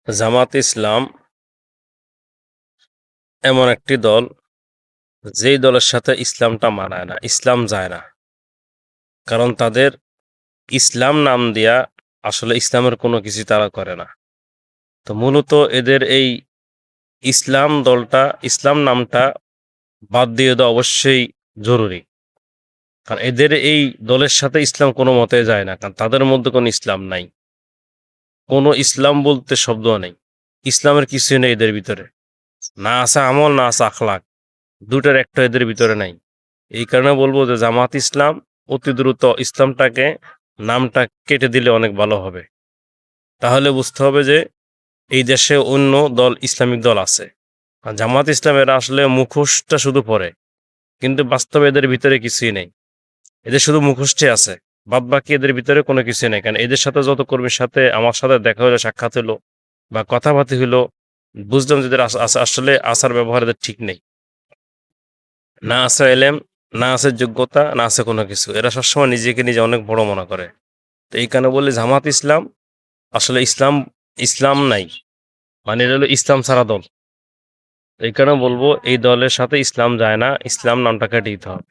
জামাত ইসলাম এমন একটি দল যেই দলের সাথে ইসলামটা মানায় না, ইসলাম যায় না। কারণ তাদের ইসলাম নাম দিয়া আসলে ইসলামের কোনো কিছু তারা করে না। তো মূলত এদের এই ইসলাম দলটা, ইসলাম নামটা বাদ দিয়ে দেওয়া অবশ্যই জরুরি। কারণ এদের এই দলের সাথে ইসলাম কোনো মতে যায় না, কারণ তাদের মধ্যে কোনো ইসলাম নাই। কোনো ইসলাম বলতে শব্দ নেই, ইসলামের কিছুই নেই এদের ভিতরে। না আছে আমল, না আছে আখলাক, দুটার একটা এদের ভিতরে নাই। এই কারণে বলবো যে জামাত ইসলাম অতি দ্রুত ইসলামটাকে, নামটা কেটে দিলে অনেক ভালো হবে। তাহলে বুঝতে হবে যে এই দেশে অন্য দল, ইসলামিক দল আছে। আর জামাত ইসলাম এরা আসলে মুখোশটা শুধু পরে, কিন্তু বাস্তবে এদের ভিতরে কিছুই নেই। এদের শুধু মুখোশটি আছে, বাদ বাকি এদের ভিতরে কোনো কিছুই নেই। কারণ এদের সাথে যত কর্মীর সাথে আমার সাথে দেখা হলো, সাক্ষাৎ হলো বা কথাবার্তা হলো, বুঝলাম যে এদের আসলে আচার ব্যবহার এদের ঠিক নেই। না আছে এলেম, না আছে যোগ্যতা, না আছে কোনো কিছু। এরা সবসময় নিজেকে নিজে অনেক বড় মনে করে। তো এই কারণে বললে জামাত ইসলাম আসলে ইসলাম, ইসলাম নাই, মানে এটা হলো ইসলাম ছাড়া দল। এই কারণে বলবো এই দলের সাথে ইসলাম যায় না, ইসলাম নামটা কেটে দিতে হবে।